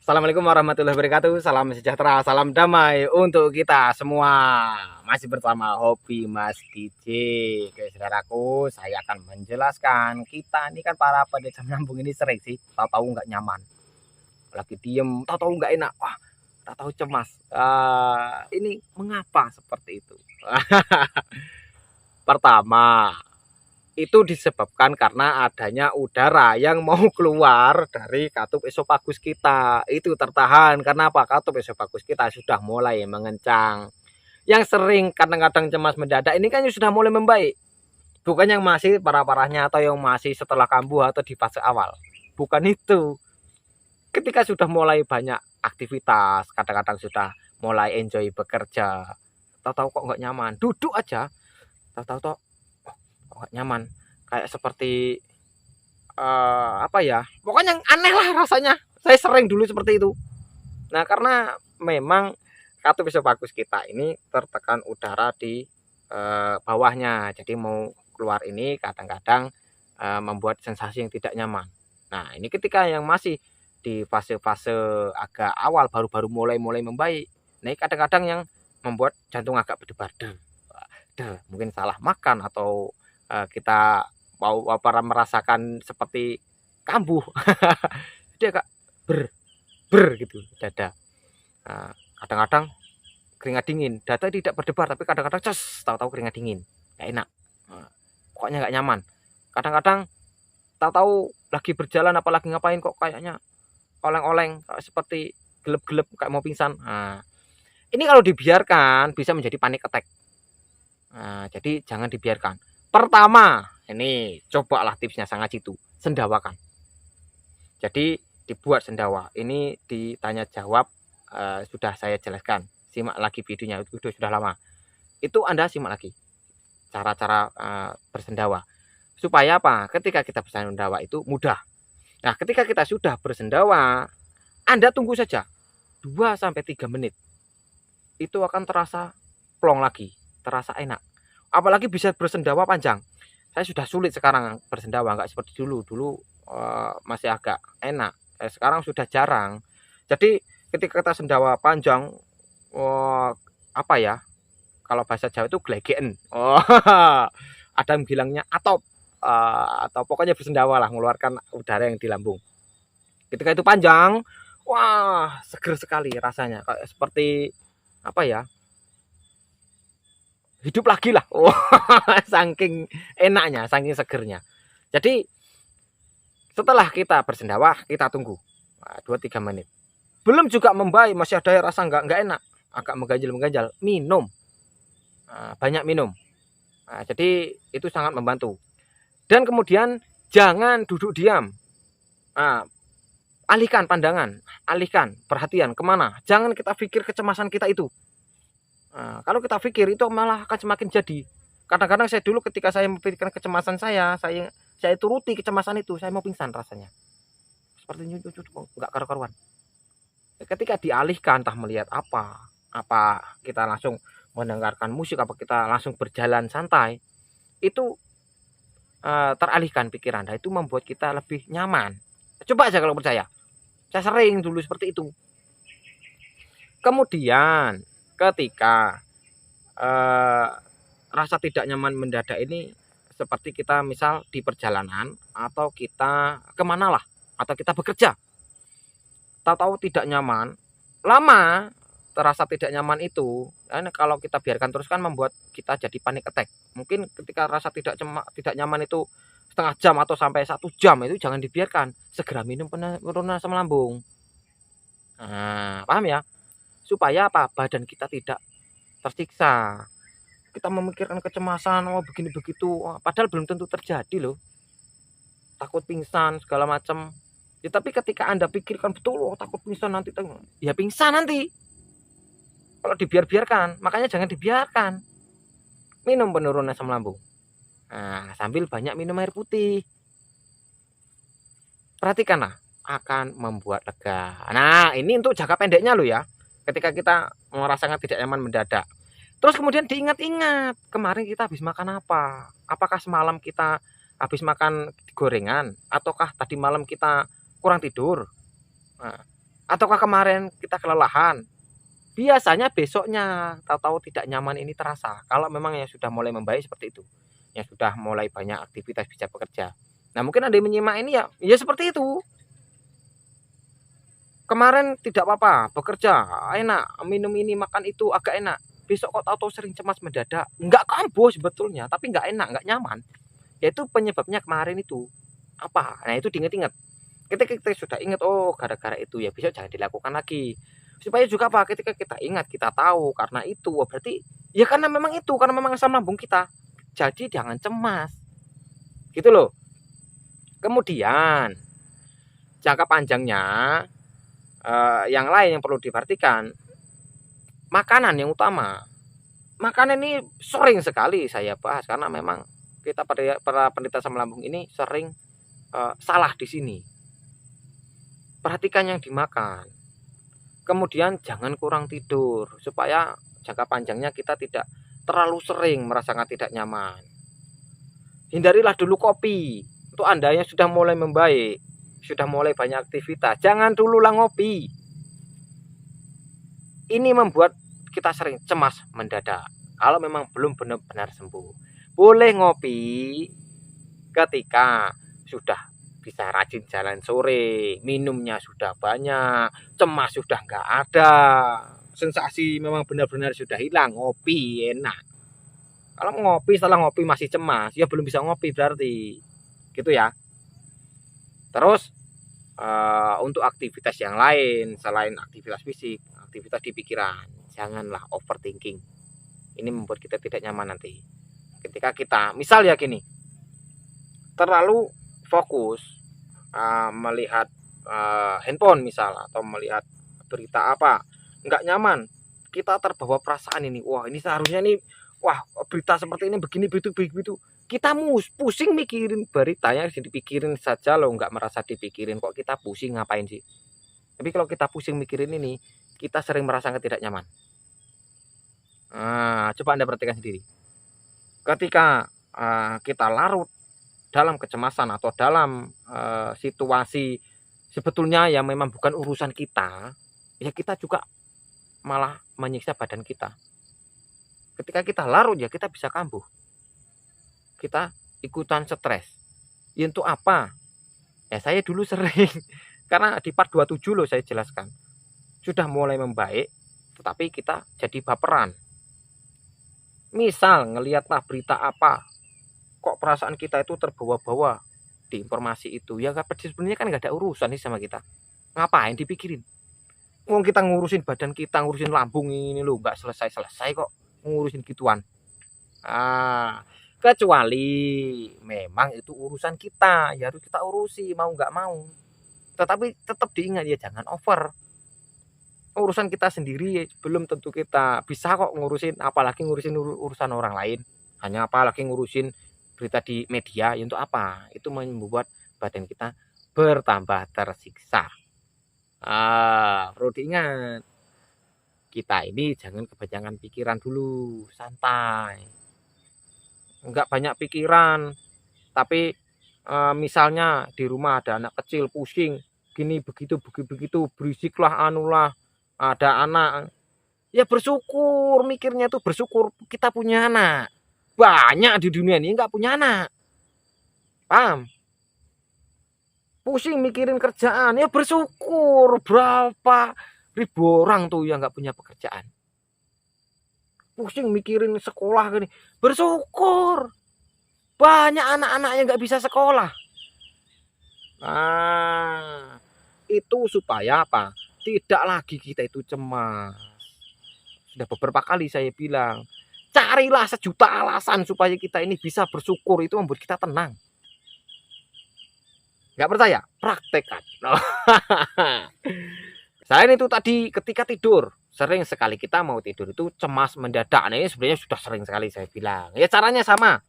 Assalamualaikum warahmatullahi wabarakatuh. Salam sejahtera, salam damai untuk kita semua. Masih bersama Hobi Mas DJ. Oke, saudaraku, saya akan menjelaskan. Kita ini kan para pedesam lambung ini sering sih tahu-tahu nggak nyaman. Lagi diem, tahu-tahu nggak enak. Wah, tahu-tahu cemas. Ini mengapa seperti itu? Pertama, itu disebabkan karena adanya udara yang mau keluar dari katup esofagus kita. Itu tertahan. Kenapa? Katup esofagus kita sudah mulai mengencang. Yang sering kadang-kadang cemas mendadak ini kan sudah mulai membaik. Bukan yang masih parah-parahnya atau yang masih setelah kambuh atau di fase awal. Bukan itu. Ketika sudah mulai banyak aktivitas, kadang-kadang sudah mulai enjoy bekerja, tahu-tahu kok nggak nyaman. Duduk aja, tahu-tahu nggak nyaman, kayak seperti apa ya, pokoknya aneh lah rasanya. Saya sering dulu seperti itu. Nah, karena memang katup esofagus kita ini tertekan udara di bawahnya, jadi mau keluar ini kadang-kadang membuat sensasi yang tidak nyaman. Nah, ini ketika yang masih di fase-fase agak awal, baru-baru mulai membaik, nah ini kadang-kadang yang membuat jantung agak berdebar, mungkin salah makan atau kita mau merasakan seperti kambuh. Dia agak ber gitu dada. Kadang-kadang keringat dingin, dada tidak berdebar tapi kadang-kadang tahu-tahu keringat dingin, nggak enak. Pokoknya nggak nyaman. Kadang-kadang tahu-tahu lagi berjalan apalagi ngapain kok kayaknya oleng-oleng, seperti gelap-gelap kayak mau pingsan. Ini kalau dibiarkan bisa menjadi panic attack. Jadi jangan dibiarkan. Pertama, ini cobalah tipsnya sangat jitu, sendawakan. Jadi dibuat sendawa. Ini ditanya jawab, sudah saya jelaskan. Simak lagi videonya, itu sudah lama. Itu Anda simak lagi cara-cara bersendawa. Supaya apa? Ketika kita bersendawa itu mudah. Nah, ketika kita sudah bersendawa, Anda tunggu saja 2-3 menit. Itu akan terasa plong lagi, terasa enak. Apalagi bisa bersendawa panjang. Saya sudah sulit sekarang bersendawa, nggak seperti dulu. Dulu masih agak enak. Sekarang sudah jarang. Jadi ketika kita sendawa panjang, apa ya? Kalau bahasa Jawa itu glegeken. Ada yang bilangnya atop. Atau pokoknya bersendawa lah, mengeluarkan udara yang di lambung. Ketika itu panjang, wah seger sekali rasanya, kayak seperti apa ya, hidup lagi lah. Saking enaknya, saking segernya. Jadi setelah kita bersendawa, kita tunggu 2-3 menit. Belum juga membaik, masih ada rasa nggak enak, agak mengganjal, minum. Banyak minum. Jadi itu sangat membantu. Dan kemudian jangan duduk diam. Alihkan pandangan, alihkan perhatian kemana. Jangan kita pikir kecemasan kita itu. Kalau kita pikir itu malah akan semakin jadi. Kadang-kadang saya dulu ketika saya memikirkan kecemasan saya turuti kecemasan itu, saya mau pingsan rasanya. Seperti nyucut nggak karu-karuan. Ketika dialihkan, entah melihat apa kita langsung mendengarkan musik, apa kita langsung berjalan santai, itu teralihkan pikiran. Nah, itu membuat kita lebih nyaman. Coba aja kalau percaya. Saya sering dulu seperti itu. Kemudian ketika rasa tidak nyaman mendadak ini, seperti kita misal di perjalanan atau kita kemana lah, atau kita bekerja, tahu-tahu tidak nyaman, lama terasa tidak nyaman itu, kalau kita biarkan terus kan membuat kita jadi panic attack. Mungkin ketika rasa tidak nyaman itu setengah jam atau sampai 1 jam, itu jangan dibiarkan, segera minum penurunan asam lambung. Paham ya? Supaya apa? Badan kita tidak tersiksa. Kita memikirkan kecemasan, begini begitu, padahal belum tentu terjadi loh. Takut pingsan segala macam. Ya, tapi ketika Anda pikirkan betul, takut pingsan nanti, ya pingsan nanti. Kalau dibiarkan, makanya jangan dibiarkan. Minum penurunan asam lambung. Sambil banyak minum air putih. Perhatikanlah, akan membuat lega. Nah, ini untuk jangka pendeknya loh ya. Ketika kita merasakan tidak nyaman mendadak. Terus kemudian diingat-ingat, kemarin kita habis makan apa? Apakah semalam kita habis makan gorengan? Ataukah tadi malam kita kurang tidur? Ataukah kemarin kita kelelahan? Biasanya besoknya tahu-tahu tidak nyaman ini terasa. Kalau memang yang sudah mulai membaik seperti itu, yang sudah mulai banyak aktivitas bisa bekerja. Nah mungkin ada yang menyimak ini ya seperti itu. Kemarin tidak apa-apa, bekerja enak, minum ini makan itu agak enak. Besok kok tahu-tahu sering cemas mendadak, nggak kambuh sebetulnya, tapi nggak enak, nggak nyaman. Yaitu penyebabnya kemarin itu apa? Nah itu diingat-ingat. Ketika kita sudah ingat, oh gara-gara itu ya besok jangan dilakukan lagi. Supaya juga apa? Ketika kita ingat, kita tahu karena itu, oh, berarti ya karena memang itu, karena memang asam lambung kita. Jadi jangan cemas, gitu loh. Kemudian jangka panjangnya yang lain yang perlu diperhatikan, makanan yang utama. Makanan ini sering sekali saya bahas karena memang kita para penderita asam lambung ini sering salah di sini. Perhatikan yang dimakan. Kemudian jangan kurang tidur supaya jangka panjangnya kita tidak terlalu sering merasakan tidak nyaman. Hindarilah dulu kopi. Untuk Anda yang sudah mulai membaik, sudah mulai banyak aktivitas, jangan dulu lah ngopi. Ini membuat kita sering cemas mendadak kalau memang belum benar-benar sembuh. Boleh ngopi ketika sudah bisa rajin jalan sore, minumnya sudah banyak, cemas sudah nggak ada, sensasi memang benar-benar sudah hilang, ngopi enak. Kalau ngopi setelah ngopi masih cemas, ya belum bisa ngopi berarti, gitu ya. Terus untuk aktivitas yang lain selain aktivitas fisik, aktivitas di pikiran, janganlah overthinking. Ini membuat kita tidak nyaman nanti. Ketika kita, misal ya gini, terlalu fokus melihat handphone misal atau melihat berita apa, nggak nyaman, kita terbawa perasaan ini, wah ini seharusnya nih, wah berita seperti ini begini begitu, kita pusing mikirin beritanya, dipikirin saja loh, nggak merasa dipikirin, kok kita pusing ngapain sih. Tapi kalau kita pusing mikirin ini, kita sering merasakan tidak nyaman. Nah, coba Anda perhatikan sendiri. Ketika kita larut dalam kecemasan atau dalam situasi sebetulnya yang memang bukan urusan kita, ya kita juga malah menyiksa badan kita. Ketika kita larut ya kita bisa kambuh. Kita ikutan stres. Ya untuk apa? Ya saya dulu sering, karena di part 27 loh saya jelaskan. Sudah mulai membaik, tetapi kita jadi baperan. Misal ngelihatlah berita apa, kok perasaan kita itu terbawa-bawa di informasi itu, ya sebenarnya kan nggak ada urusan nih sama kita, ngapain dipikirin. Kita ngurusin badan kita, ngurusin lambung ini loh, nggak selesai kok ngurusin gituan. Kecuali memang itu urusan kita, ya harus kita urusi mau nggak mau. Tetapi tetap diingat ya jangan over. Urusan kita sendiri belum tentu kita bisa kok ngurusin, apalagi ngurusin urusan orang lain. Hanya apalagi ngurusin berita di media, ya untuk apa? Itu membuat badan kita bertambah tersiksa. Perlu diingat, kita ini jangan kebanyakan pikiran dulu, santai. Enggak banyak pikiran, tapi misalnya di rumah ada anak kecil pusing, gini begitu, berisiklah anulah, ada anak, ya bersyukur, mikirnya tuh bersyukur kita punya anak. Banyak di dunia ini nggak punya anak. Paham? Pusing mikirin kerjaan, ya bersyukur, berapa ribu orang tuh yang nggak punya pekerjaan. Pusing mikirin sekolah gini, bersyukur. Banyak anak-anak yang nggak bisa sekolah. Nah, itu supaya apa? Tidak lagi kita itu cemas. Sudah beberapa kali saya bilang, carilah sejuta alasan supaya kita ini bisa bersyukur, itu membuat kita tenang. Nggak percaya? Praktekkan. Selain itu tadi ketika tidur, sering sekali kita mau tidur itu cemas mendadak. Nah, ini sebenarnya sudah sering sekali saya bilang. Ya caranya sama.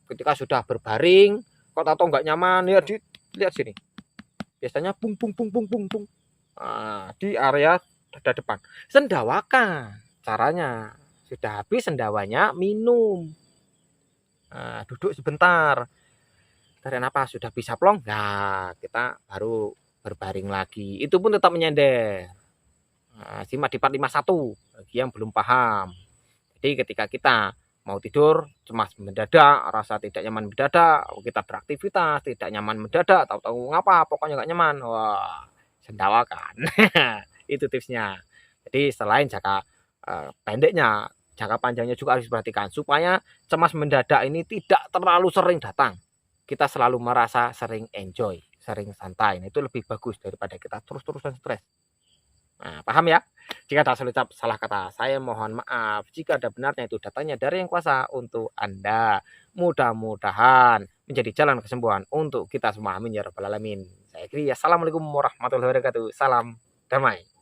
Ketika sudah berbaring, kok tahu nggak nyaman, ya lihat sini. Biasanya pung. Nah, di area dada depan. Sendawakan. Caranya sudah habis sendawanya, minum. Nah, duduk sebentar. Tarik napas, sudah bisa plong. Nah, kita baru berbaring lagi. Itu pun tetap menyender. Simak di part 51 bagi yang belum paham. Jadi ketika kita mau tidur, cemas mendadak, rasa tidak nyaman mendadak, kita beraktivitas tidak nyaman mendadak, tahu-tahu ngapa, pokoknya nggak nyaman. Wah, sendawa kan. Itu tipsnya. Jadi selain jangka pendeknya, jangka panjangnya juga harus diperhatikan supaya cemas mendadak ini tidak terlalu sering datang. Kita selalu merasa sering enjoy, sering santai. Nah, itu lebih bagus daripada kita terus-terusan stres. Nah, paham ya? Jika ada salah kata, saya mohon maaf. Jika ada benarnya itu datanya dari yang kuasa untuk Anda. Mudah-mudahan menjadi jalan kesembuhan untuk kita semua. Amin ya rabbal alamin. Saya kira. Assalamualaikum warahmatullahi wabarakatuh. Salam damai.